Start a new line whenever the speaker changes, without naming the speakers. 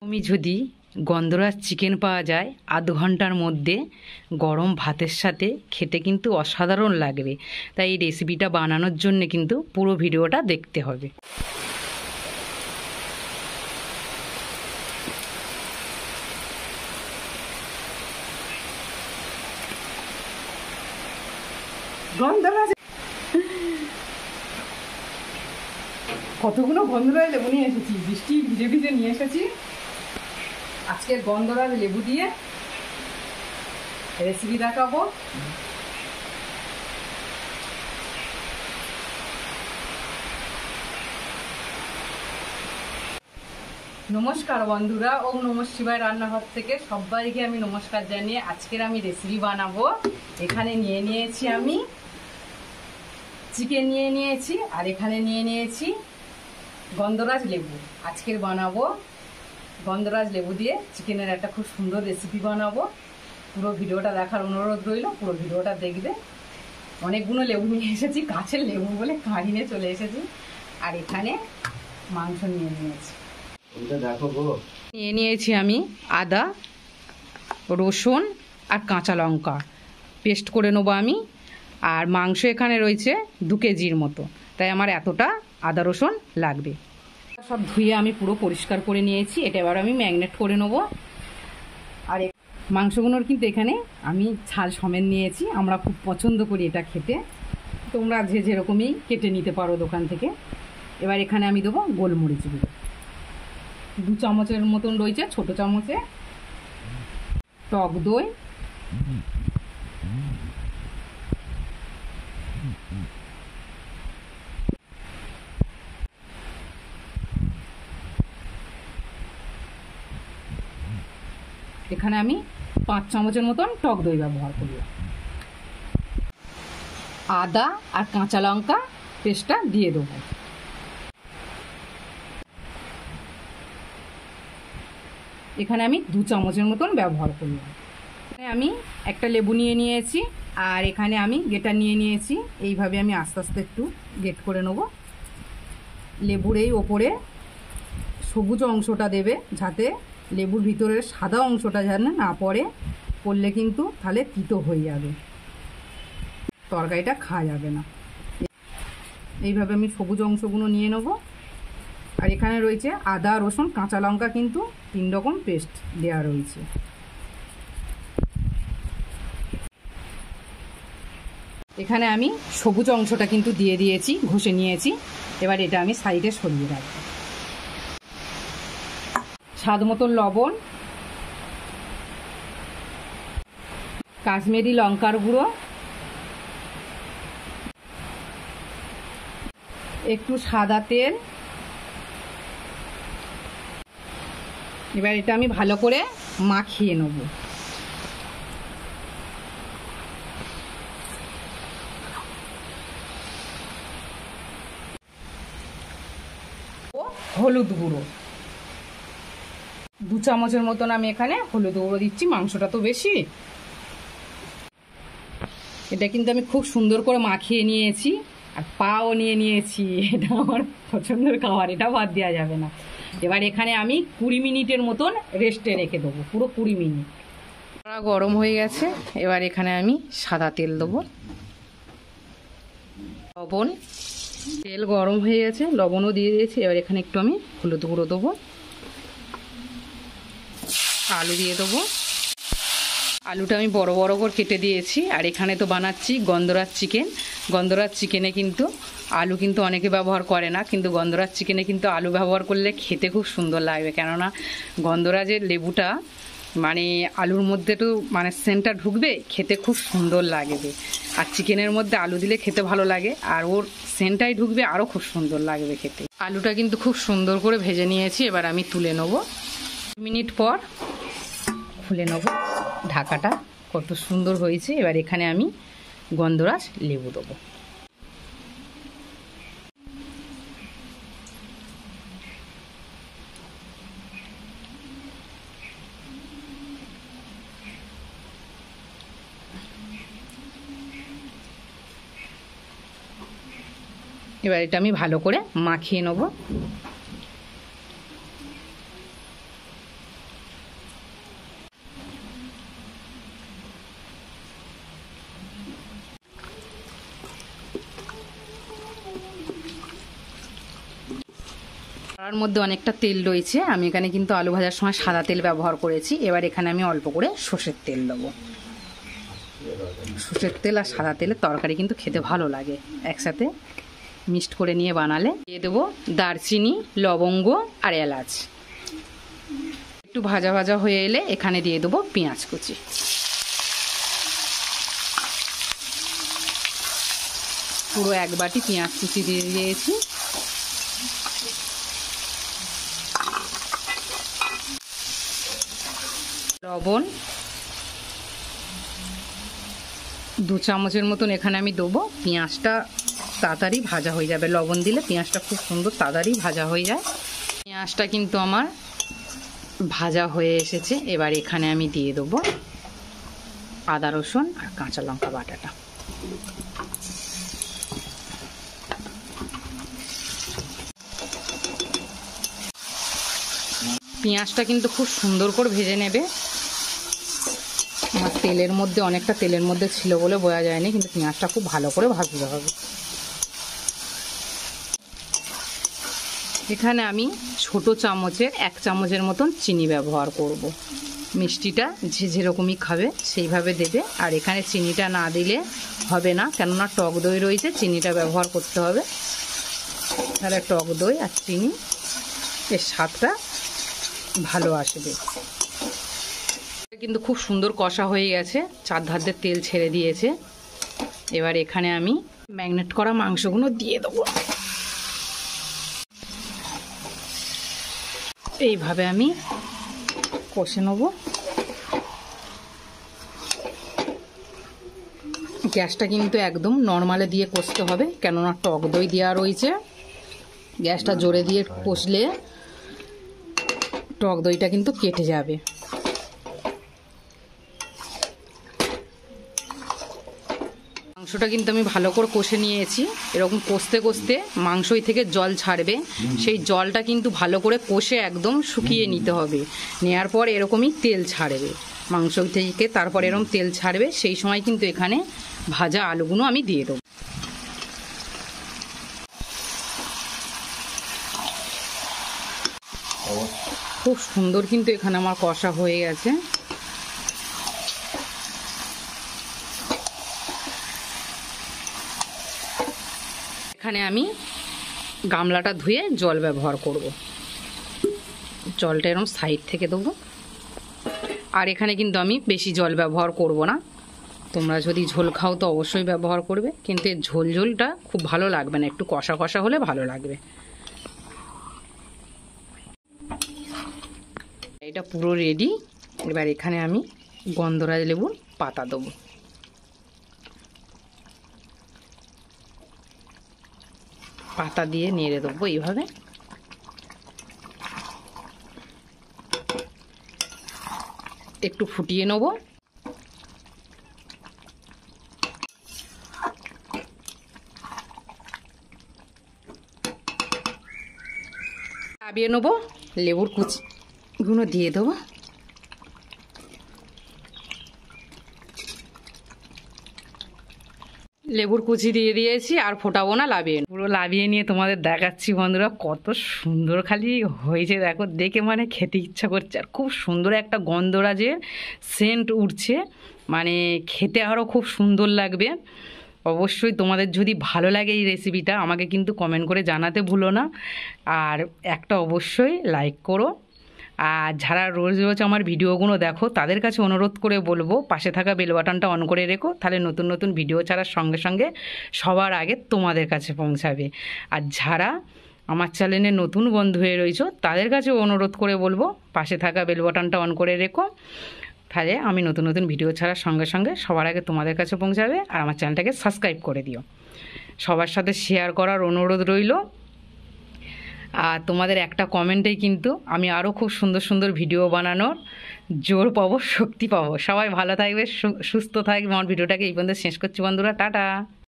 তুমি যদি গন্ধরাজ চিকেন পাওয়া যায় আধ ঘন্টার মধ্যে গরম ভাতের সাথে খেতে কিন্তু অসাধারণ লাগবে। তাই এই রেসিপিটা বানানোর জন্য কিন্তু পুরো ভিডিওটা দেখতে হবে। গন্ধরাজ কতগুলো গন্ধরাজ লেবু নিয়ে এসেছি, বৃষ্টি ভিজে ভিজে নিয়ে এসেছি। আজকে গন্ধরাজ লেবু দিয়ে রেসিপি দেখাবো। নমস্কার বন্ধুরা, ওম নমঃ শিবায় রান্নাঘর থেকে সবাইকে আমি নমস্কার জানিয়ে আজকের আমি রেসিপি বানাবো। এখানে নিয়ে নিয়েছি আমি চিকেন নিয়ে নিয়েছি, আর এখানে নিয়ে নিয়েছি গন্ধরাজ লেবু। আজকের বানাবো গন্ধরাজ লেবু দিয়ে চিকেনের একটা খুব সুন্দর রেসিপি বানাবো। পুরো ভিডিওটা দেখার অনুরোধ রইল, পুরো ভিডিওটা দেখবে। অনেকগুলো লেবু নিয়ে এসেছি, গাছের লেবু বলে কাঁড়ি নিয়ে চলে এসেছি। আর এখানে মাংস নিয়ে নিয়েছি, নিয়ে নিয়েছি আমি আদা, রসুন আর কাঁচা লঙ্কা পেস্ট করে নেবো আমি। আর মাংস এখানে রয়েছে 2 কেজির মতো, তাই আমার এতটা আদা রসুন লাগবে। সব ধুয়ে আমি পুরো পরিষ্কার করে নিয়েছি। এটা এবার আমি ম্যারিনেট করে নেবো। আর মাংসগুলোর কিন্তু এখানে আমি ছাল সমেত নিয়েছি, আমরা খুব পছন্দ করি এটা খেতে। তোমরা যে যেরকমই কেটে নিতে পারো দোকান থেকে। এবার এখানে আমি দেবো গোলমরিচ গুঁড়ো 2 চামচের মতন রয়েছে, ছোট চামচে। টক দই, এখানে আমি 5 চামচের মতন টক দই ব্যবহার করব। আদা আর কাঁচা লঙ্কা পেস্টটা দিয়ে দেবো। এখানে আমি 2 চামচের মতন ব্যবহার করব। আমি একটা লেবু নিয়ে নিয়েছি, আর এখানে আমি গেটার নিয়ে নিয়েছি। এইভাবে আমি আস্তে আস্তে একটু গেট করে নেব। লেবুর এই ওপরে সবুজ অংশটা দেবে, যাতে লেবুর ভিতরের সাদা অংশটা যেন না পড়ে। পড়লে কিন্তু তাহলে তিতো হয়ে যাবে, তরকারিটা খাওয়া যাবে না। এইভাবে আমি সবুজ অংশগুলো নিয়ে নেব। আর এখানে রয়েছে আদা, রসুন, কাঁচা লঙ্কা, কিন্তু 3 রকম পেস্ট দেওয়া রয়েছে। এখানে আমি সবুজ অংশটা কিন্তু দিয়ে দিয়েছি, ঘষে নিয়েছি। এবার এটা আমি সাইডে সরিয়ে রাখবো। স্বাদ মতো লবণ, কাশ্মীরি লঙ্কার গুঁড়ো, একটু সাদা তেল। এবার এটা আমি ভালো করে মাখিয়ে নেব। হলুদ গুঁড়ো 2 চামচের মতন আমি এখানে হলুদ গুঁড়ো দিচ্ছি। মাংসটা তো বেশি। এটা কিন্তু আমি খুব সুন্দর করে মাখিয়ে নিয়েছি, আর পাও নিয়ে নিয়েছি। এটা আমার পছন্দের খাবার, এটা বাদ দেওয়া যাবে না। এবার এখানে আমি 20 মিনিটের মতন রেস্টে রেখে দেবো, পুরো 20 মিনিট। গরম হয়ে গেছে, এবার এখানে আমি সাদা তেল দেবো, লবণ। তেল গরম হয়ে গেছে, লবণও দিয়ে দিয়েছি। এবার এখানে একটু আমি হলুদ গুঁড়ো দেবো, আলু দিয়ে দেবো। আলুটা আমি বড় বড় করে কেটে দিয়েছি। আর এখানে তো বানাচ্ছি গন্ধরাজ চিকেন। গন্ধরাজ চিকেনে কিন্তু আলু কিন্তু অনেকে ব্যবহার করে না, কিন্তু গন্ধরাজ চিকেনে কিন্তু আলু ব্যবহার করলে খেতে খুব সুন্দর লাগবে। কেননা গন্ধরাজের লেবুটা মানে আলুর মধ্যে তো মানে সেন্টটা ঢুকবে, খেতে খুব সুন্দর লাগবে। আর চিকেনের মধ্যে আলু দিলে খেতে ভালো লাগে, আর ওর সেন্টটাই ঢুকবে, আরও খুব সুন্দর লাগবে খেতে। আলুটা কিন্তু খুব সুন্দর করে ভেজে নিয়েছি। এবার আমি তুলে নেব। 2 মিনিট পর খুলে নেব ঢাকাটা। কত সুন্দর হয়েছে। এবার এখানে আমি গন্ধরাজ লেবু দেবো। এবার এটা আমি ভালো করে মাখিয়ে নেব। কড়ার মধ্যে অনেকটা তেল রয়েছে। আমি এখানে কিন্তু আলু ভাজার সময় সাদা তেল ব্যবহার করেছি। এবার এখানে আমি অল্প করে সর্ষের তেল দেবো। সর্ষের তেল আর সাদা তেলের তরকারি কিন্তু খেতে ভালো লাগে, একসাথে মিক্সড করে নিয়ে বানালে। দিয়ে দেবো দারচিনি, লবঙ্গ আর এলাচ। একটু ভাজা ভাজা হয়ে এলে এখানে দিয়ে দেবো পেঁয়াজ কুচি। পুরো এক বাটি পেঁয়াজ কুচি দিয়ে দিয়েছি। লবণ 2 চামচের মতন এখানে আমি দেবো। পেঁয়াজটা তাড়াতাড়ি ভাজা হয়ে যাবে, লবণ দিলে পেঁয়াজটা খুব সুন্দর তাড়াতাড়ি ভাজা হয়ে যায়। পেঁয়াজটা কিন্তু আমার ভাজা হয়ে এসেছে। এবার এখানে আমি দিয়ে দেবো আদা রসুন আর কাঁচা লঙ্কা বাটাটা। পেঁয়াজটা কিন্তু খুব সুন্দর করে ভেজে নেবে। আমার তেলের মধ্যে অনেকটা তেলের মধ্যে ছিল বলে বোঝা যায়নি, কিন্তু পেঁয়াজটা খুব ভালো করে ভাজতে হবে। এখানে আমি ছোট চামচের 1 চামচের মতন চিনি ব্যবহার করব। মিষ্টিটা যে যেরকমই খাবে সেইভাবে দেবে। আর এখানে চিনিটা না দিলে হবে না, কেননা টক দই রয়েছে, চিনিটা ব্যবহার করতে হবে। তাহলে টক দই আর চিনি এর স্বাদটা ভালো আসবে। কিন্তু খুব সুন্দর কষা হয়ে গেছে, চারধার দিয়ে তেল ছেড়ে দিয়েছে। এবার এখানে আমি ম্যারিনেট করা মাংসগুলো দিয়ে দেবো। এইভাবে আমি কষে নেব। গ্যাসটা কিন্তু একদম নর্মালে দিয়ে কষতে হবে, কেননা টক দই দেওয়া রয়েছে। গ্যাসটা জোরে দিয়ে কষলে টক দইটা কিন্তু কেটে যাবে। মাংসটা কিন্তু আমি ভালো করে কষে নিয়েছি। এরকম কষতে কষতে মাংসই থেকে জল ছাড়বে, সেই জলটা কিন্তু ভালো করে কষে একদম শুকিয়ে নিতে হবে। নেওয়ার পর এরকমই তেল ছাড়বে মাংস থেকে, তারপর এরকম তেল ছাড়বে। সেই সময় কিন্তু এখানে ভাজা আলুগুলো আমি দিয়ে দেবো। খুব সুন্দর কিন্তু এখানে আমার কষা হয়ে গেছে। এখানে আমি গামলাটা ধুয়ে জল ব্যবহার করব। জলটা এরকম সাইড থেকে দেবো। আর এখানে কিন্তু আমি বেশি জল ব্যবহার করব না। তোমরা যদি ঝোল খাও তো অবশ্যই ব্যবহার করবে, কিন্তু এর ঝোল ঝোলটা খুব ভালো লাগবে না, একটু কষা কষা হলে ভালো লাগবে। এটা পুরো রেডি। এবার এখানে আমি গন্ধরাজ লেবুর পাতা দেবো। পাতা দিয়ে নেড়ে দেবো এইভাবে। একটু ফুটিয়ে নেব। চাবিয়ে নেবো, লেবুর কুচিগুলো দিয়ে দেবো। লেবুর কুচি দিয়ে দিয়েছি, আর ফোটাবো না, লাভিয়ে পুরো লাভিয়ে নিয়ে তোমাদের দেখাচ্ছি বন্ধুরা কত সুন্দর খালি হয়েছে। দেখো, দেখে মানে খেতে ইচ্ছা করছে। আর খুব সুন্দর একটা গন্ধরাজের সেন্ট উঠছে, মানে খেতে আরও খুব সুন্দর লাগবে। অবশ্যই তোমাদের যদি ভালো লাগে এই রেসিপিটা আমাকে কিন্তু কমেন্ট করে জানাতে ভুলো না। আর একটা অবশ্যই লাইক করো। আর যারা রোজ রোজ আমার ভিডিওগুলো দেখো তাদের কাছে অনুরোধ করে বলবো পাশে থাকা বেল বাটনটা অন করে রেখো, তাহলে নতুন নতুন ভিডিও ছাড়ার সঙ্গে সঙ্গে সবার আগে তোমাদের কাছে পৌঁছাবে। আর যারা আমার চ্যানেলে নতুন বন্ধু হয়ে রয়েছো তাদের কাছে অনুরোধ করে বলবো পাশে থাকা বেল বাটনটা অন করে রেখো, তাহলে আমি নতুন নতুন ভিডিও ছাড়ার সঙ্গে সঙ্গে সবার আগে তোমাদের কাছে পৌঁছাবে। আর আমার চ্যানেলটাকে সাবস্ক্রাইব করে দিও। সবার সাথে শেয়ার করার অনুরোধ রইল। আর তোমাদের একটা কমেন্টেই কিন্তু আমি আরও খুব সুন্দর সুন্দর ভিডিও বানানোর জোর পাবো, শক্তি পাবো। সবাই ভালো থাকবে, সুস্থ থাকবে। আমার ভিডিওটাকে এই পর্যন্ত শেষ করছি বন্ধুরা, টাটা।